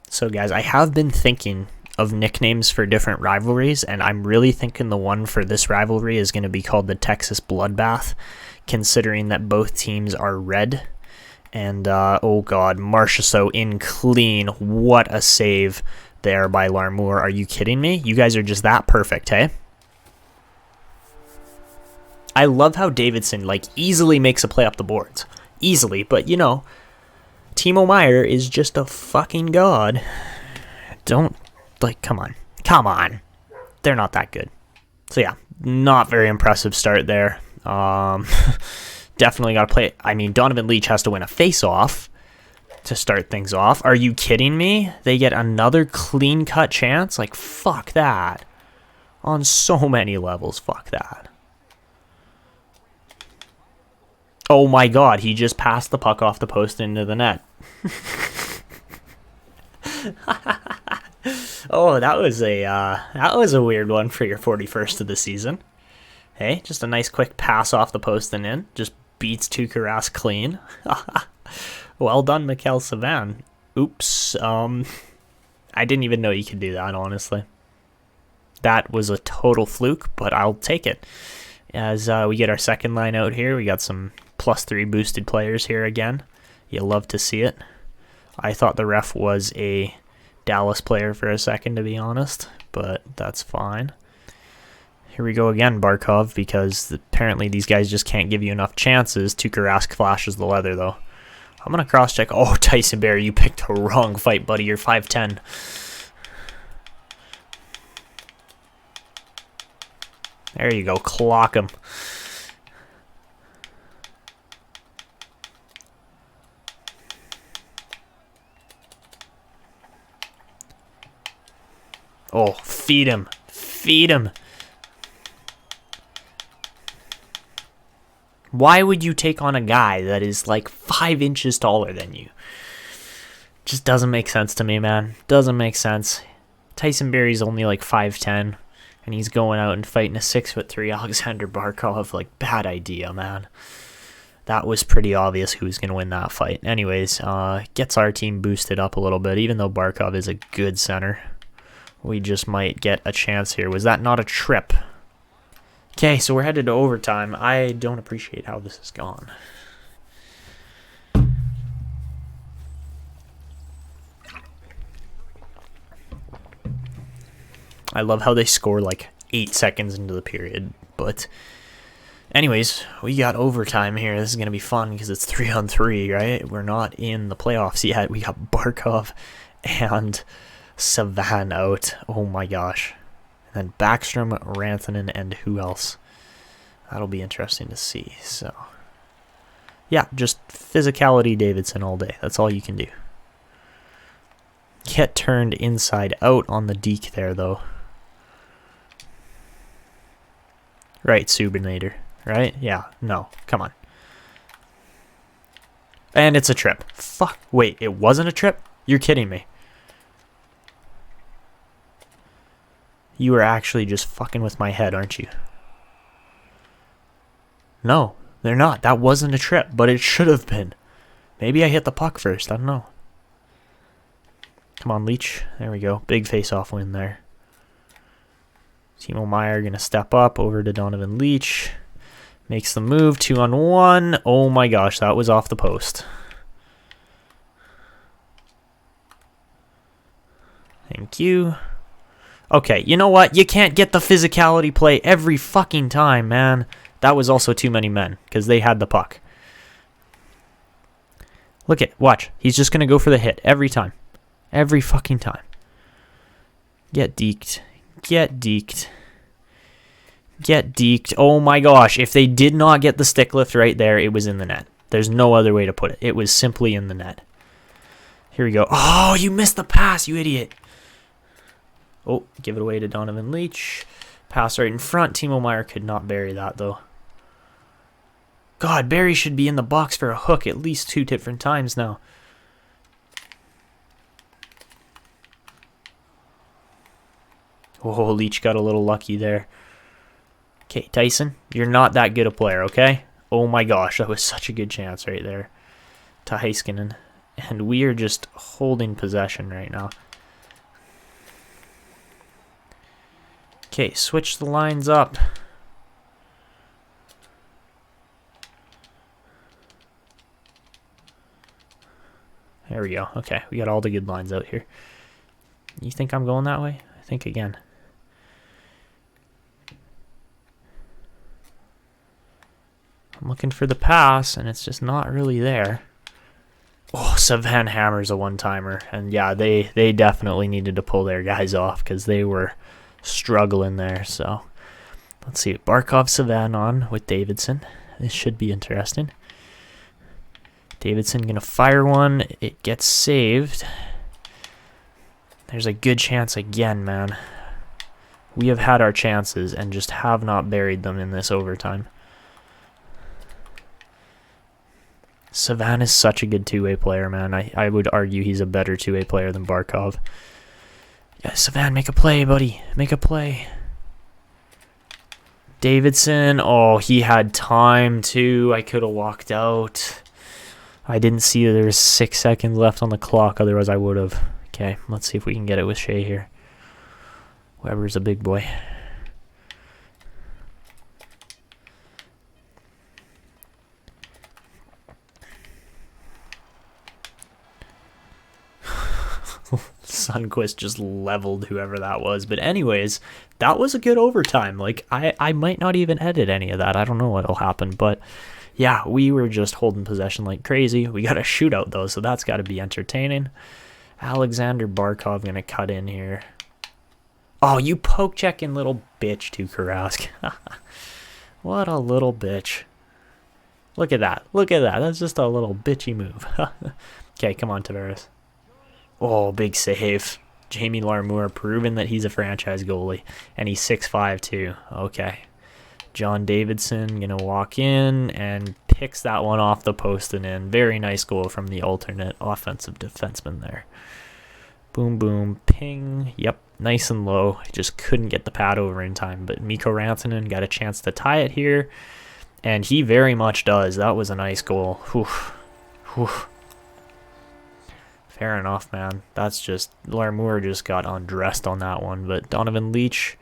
So, guys, I have been thinking of nicknames for different rivalries, and I'm really thinking the one for this rivalry is going to be called the Texas Bloodbath, considering that both teams are red. And, oh, God, Marchessault in clean. What a save there by Larmour. Are you kidding me? You guys are just that perfect, hey? I love how Davidson, easily makes a play up the boards. Easily, but, Timo Meier is just a fucking god. Don't, come on. Come on. They're not that good. So yeah, not very impressive start there. Definitely got to play. I mean, Donovan Leach has to win a face-off to start things off. Are you kidding me? They get another clean-cut chance? Like, fuck that. On so many levels, fuck that. Oh my god, he just passed the puck off the post into the net. Oh, that was a weird one for your 41st of the season. Hey, just a nice quick pass off the post and in. Just beats Tuukka Rask clean. Well done, Mikhail Savan. Oops. I didn't even know you could do that, honestly. That was a total fluke, but I'll take it. As we get our second line out here, we got some +3 boosted players here again. You love to see it. I thought the ref was a Dallas player for a second, to be honest, but that's fine. Here we go again, Barkov, because apparently these guys just can't give you enough chances. Tuukka Rask flashes the leather, though. I'm going to cross-check. Oh, Tyson Barrie, you picked the wrong fight, buddy. You're 5'10". There you go. Clock him. Oh, feed him. Feed him. Why would you take on a guy that is like 5 inches taller than you? Just doesn't make sense to me, man. Doesn't make sense. Tyson Barrie's only like 5'10", and he's going out and fighting a 6'3" Alexander Barkov. Like, bad idea, man. That was pretty obvious who was going to win that fight. Anyways, gets our team boosted up a little bit, even though Barkov is a good center. We just might get a chance here. Was that not a trip? Okay, so we're headed to overtime. I don't appreciate how this has gone. I love how they score like 8 seconds into the period. But anyways, we got overtime here. This is going to be fun because it's 3-on-3, right? We're not in the playoffs yet. We got Barkov and Savan out. Oh my gosh. And then Backstrom, Rantanen, and who else? That'll be interesting to see. So, yeah, just physicality Davidson all day. That's all you can do. Get turned inside out on the deke there, though. Right, Subinator. Right? Yeah. No. Come on. And it's a trip. Fuck. Wait, it wasn't a trip? You're kidding me. You are actually just fucking with my head, aren't you? No, they're not. That wasn't a trip, but it should have been. Maybe I hit the puck first. I don't know. Come on, Leach. There we go. Big face-off win there. Timo Meier going to step up over to Donovan Leach. Makes the move. 2-on-1. Oh my gosh, that was off the post. Thank you. Okay, you know what? You can't get the physicality play every fucking time, man. That was also too many men, because they had the puck. Look at, watch. He's just going to go for the hit every time. Every fucking time. Get deked. Get deked. Get deked. Oh my gosh. If they did not get the stick lift right there, it was in the net. There's no other way to put it. It was simply in the net. Here we go. Oh, you missed the pass, you idiot. Oh, give it away to Donovan Leach. Pass right in front. Timo Meier could not bury that, though. God, Barrie should be in the box for a hook at least 2 different times now. Oh, Leach got a little lucky there. Okay, Tyson, you're not that good a player, okay? Oh my gosh, that was such a good chance right there to Heiskanen. And we are just holding possession right now. Okay, switch the lines up. There we go. Okay, we got all the good lines out here. You think I'm going that way? I think again. I'm looking for the pass, and it's just not really there. Oh, Savan hammers a one-timer. And yeah, they definitely needed to pull their guys off because they were struggling there. So Let's see. Barkov Savan on with Davidson. This should be interesting. Davidson going to fire one. It gets saved. There's a good chance again, man. We have had our chances and just have not buried them in this overtime. Savan is such a good two-way player, man. I would argue he's a better two-way player than Barkov. Yeah, Savan, make a play, buddy. Make a play. Davidson, oh, he had time too. I could have walked out. I didn't see that there was 6 seconds left on the clock, otherwise I would have. Okay, let's see if we can get it with Shea here. Weber's a big boy. Sundquist just leveled whoever that was. But anyways, that was a good overtime. Like, I might not even edit any of that. I don't know what'll happen. But, yeah, we were just holding possession like crazy. We got a shootout, though, so that's got to be entertaining. Alexander Barkov going to cut in here. Oh, you poke-checking little bitch, Tuukka Rask. What a little bitch. Look at that. Look at that. That's just a little bitchy move. Okay, come on, Tavares. Oh, big save. Jamie Larmour proving that he's a franchise goalie. And he's 6'5", too. Okay. John Davidson going to walk in and picks that one off the post and in. Very nice goal from the alternate offensive defenseman there. Boom, boom, ping. Yep, nice and low. Just couldn't get the pad over in time. But Mikko Rantanen got a chance to tie it here. And he very much does. That was a nice goal. Whew. Whew. Fair enough, man. That's just... Larmour just got undressed on that one. But Donovan Leach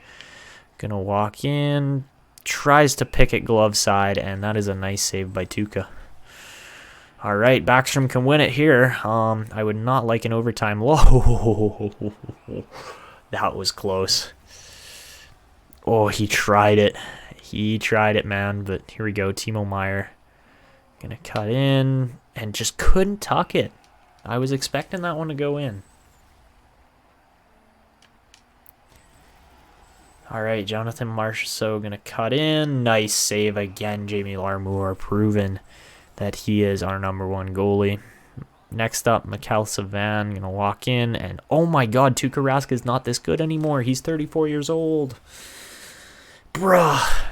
gonna walk in. Tries to pick it glove side. And that is a nice save by Tuukka. All right, Backstrom can win it here. I would not like an overtime. Whoa. That was close. Oh, he tried it. He tried it, man. But here we go. Timo Meier gonna cut in and just couldn't tuck it. I was expecting that one to go in. All right, Jonathan Marchessault gonna cut in. Nice save again. Jamie Larmour proven that he is our #1 goalie. Next up, Mikhail Savan gonna walk in, and oh my God, Tuukka Rask is not this good anymore. He's 34 years old. Bruh.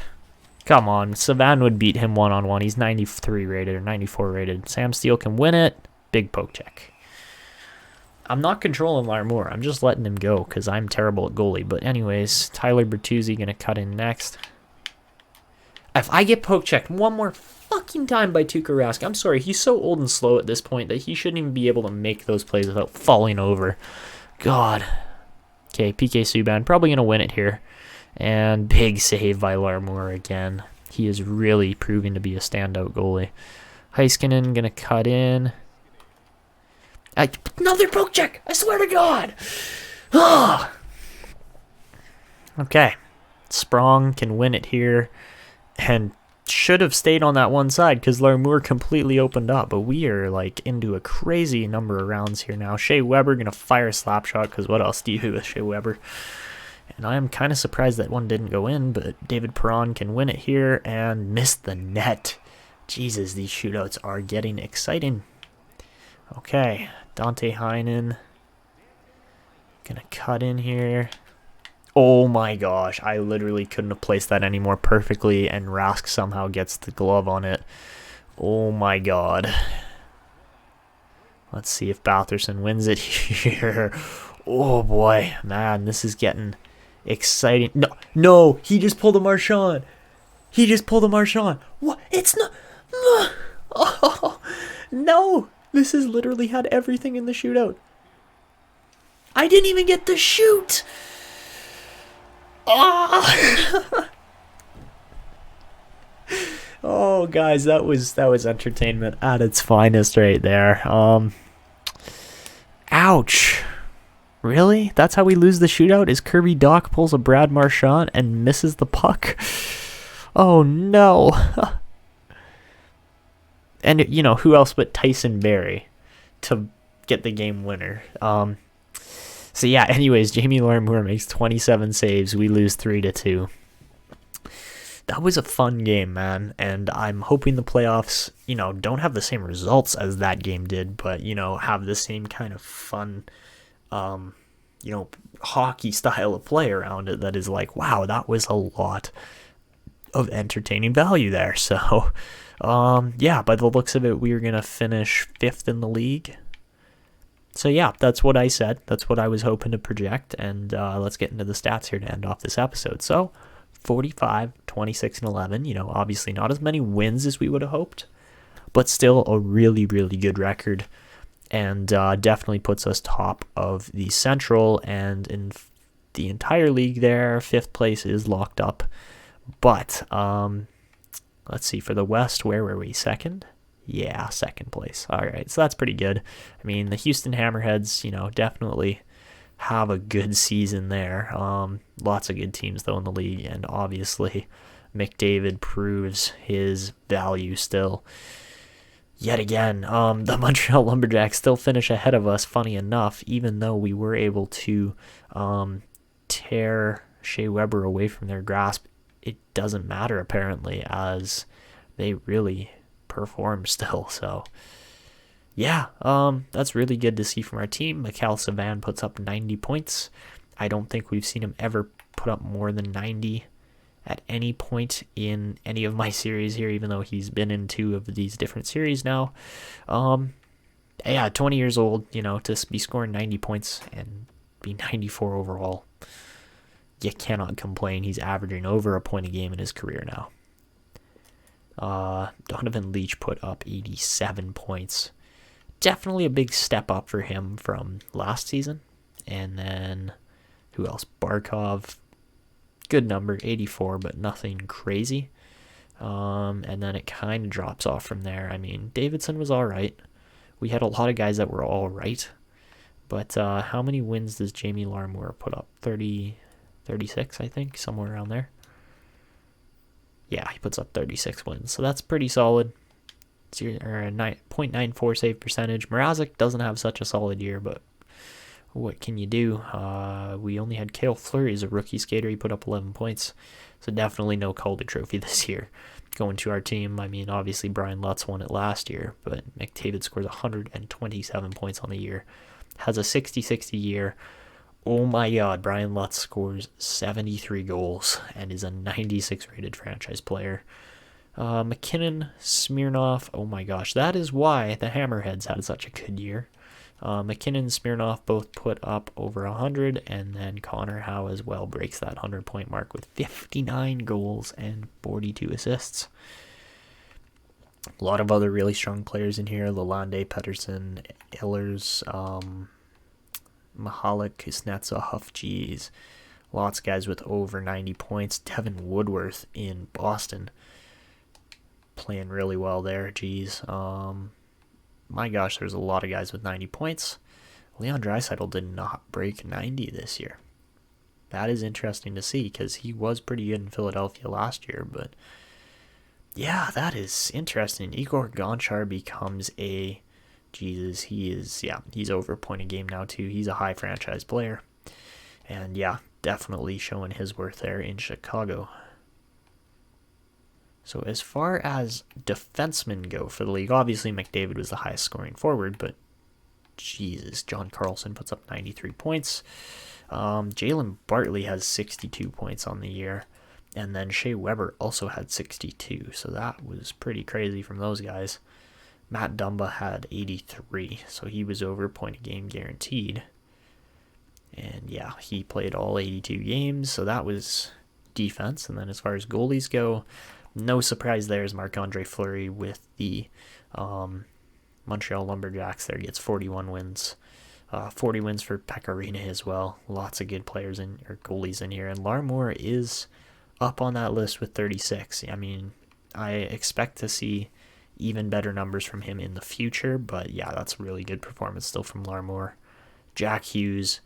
Come on, Savan would beat him one-on-one. He's 93 rated or 94 rated. Sam Steele can win it. Big poke check. I'm not controlling Larmour. I'm just letting him go because I'm terrible at goalie. But anyways, Tyler Bertuzzi gonna cut in next. If I get poke checked one more fucking time by Tuukka Rask, I'm sorry, he's so old and slow at this point that he shouldn't even be able to make those plays without falling over. God. Okay, PK Subban probably going to win it here. And big save by Larmour again. He is really proving to be a standout goalie. Heiskanen going to cut in. Another poke check! I swear to God! Okay. Sprong can win it here. And should have stayed on that one side because Larmour completely opened up. But we are like into a crazy number of rounds here now. Shea Weber going to fire a slap shot because what else do you do with Shea Weber? And I am kind of surprised that one didn't go in. But David Perron can win it here and miss the net. Jesus, these shootouts are getting exciting. Okay, Dante Heinen going to cut in here. Oh my gosh, I literally couldn't have placed that any more perfectly, and Rask somehow gets the glove on it. Oh my God. Let's see if Batherson wins it here. Oh boy, man, this is getting exciting. No, he just pulled a Marchand. He just pulled a Marchand. What? It's not. Oh, no, this has literally had everything in the shootout. I didn't even get the shoot. Oh. Oh, guys, that was entertainment at its finest right there. Ouch. Really? That's how we lose the shootout? Is Kirby Dach pulls a Brad Marchand and misses the puck? Oh no. And you know, who else but Tyson Barrie to get the game winner? So yeah, anyways, Jamie Larmour makes 27 saves. We lose 3-2. that was a fun game, man. And I'm hoping the playoffs, don't have the same results as that game did, but, have the same kind of fun, um, hockey style of play around it that is like, wow, that was a lot of entertaining value there. So, yeah, by the looks of it, we are going to finish 5th in the league. So, yeah, that's what I said. That's what I was hoping to project. And let's get into the stats here to end off this episode. So, 45, 26, and 11. Obviously not as many wins as we would have hoped, but still a really, really good record. And definitely puts us top of the Central. And in the entire league there, 5th place is locked up. But let's see, for the West, where were we? 2nd? Yeah, 2nd place. All right, so that's pretty good. I mean, the Houston Hammerheads, definitely have a good season there. Lots of good teams, though, in the league. And obviously, McDavid proves his value still. Yet again, the Montreal Lumberjacks still finish ahead of us, funny enough, even though we were able to tear Shea Weber away from their grasp. It doesn't matter, apparently, as they really perform still. So, yeah, that's really good to see from our team. Mikhail Savan puts up 90 points. I don't think we've seen him ever put up more than 90 at any point in any of my series here, even though he's been in 2 of these different series now. Yeah, 20 years old, to be scoring 90 points and be 94 overall. You cannot complain. He's averaging over a point a game in his career now. Donovan Leach put up 87 points. Definitely a big step up for him from last season. And then, who else? Barkov, good number, 84, but nothing crazy. And then it kind of drops off from there. I mean, Davidson was all right. We had a lot of guys that were all right. But how many wins does Jamie Larmour put up? 36, I think, somewhere around there. Yeah, he puts up 36 wins, so that's pretty solid. It's a .94 save percentage. Mrazek doesn't have such a solid year, but what can you do? We only had Cale Fleury as a rookie skater. He put up 11 points, so definitely no Calder Trophy this year going to our team. I mean, obviously Brian Lutz won it last year, but McDavid scores 127 points on the year. Has a 60-60 year. Oh my God, Brian Lutz scores 73 goals and is a 96 rated franchise player. McKinnon, Smirnoff, oh my gosh, that is why the Hammerheads had such a good year. McKinnon and Smirnoff both put up over 100, and then Connor Howe as well breaks that 100-point mark with 59 goals and 42 assists. A lot of other really strong players in here. Lalonde, Pettersson, Ehlers, Mahalik, Kuznetsov, Huff, lots of guys with over 90 points. Devin Woodworth in Boston playing really well there. My gosh, there's a lot of guys with 90 points. Leon Draisaitl did not break 90 this year. That is interesting to see because he was pretty good in Philadelphia last year. But yeah, that is interesting. Igor Gonchar becomes he's over a point a game now too. He's a high franchise player. And yeah, definitely showing his worth there in Chicago. So as far as defensemen go for the league, obviously McDavid was the highest scoring forward, but John Carlson puts up 93 points. Jalen Bartley has 62 points on the year. And then Shea Weber also had 62, so that was pretty crazy from those guys. Matt Dumba had 83, so he was over a point a game guaranteed. And yeah, he played all 82 games, so that was defense. And then as far as goalies go, no surprise there is Marc-Andre Fleury with the Montreal Lumberjacks there. Gets 41 wins. 40 wins for Pecorino as well. Lots of good players or goalies in here. And Larmour is up on that list with 36. I mean, I expect to see even better numbers from him in the future, but yeah, that's a really good performance still from Larmour. Jack Hughes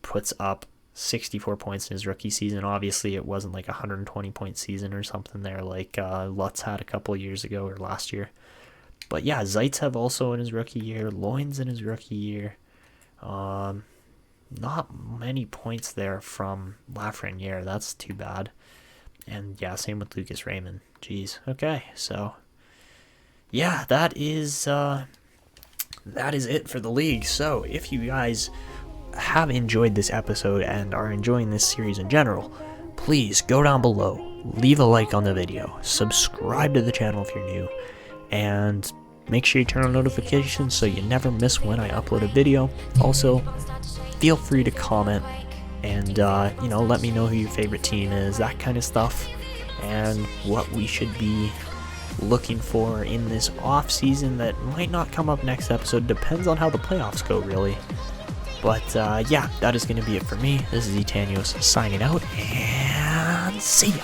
puts up 64 points in his rookie season. Obviously, it wasn't like a 120-point season or something there like Lutz had a couple of years ago or last year. But yeah, Zaitsev also in his rookie year. Loins in his rookie year. Not many points there from Lafreniere. That's too bad. And yeah, same with Lucas Raymond. Jeez. Okay, so yeah, that is it for the league. So if you guys have enjoyed this episode and are enjoying this series in general, please go down below, leave a like on the video, subscribe to the channel if you're new, and make sure you turn on notifications so you never miss when I upload a video. Also, feel free to comment and let me know who your favorite team is, that kind of stuff, and what we should be looking for in this off season that might not come up next episode. Depends on how the playoffs go, really. But yeah, that is going to be it for me. This is Etanyos signing out, and see ya.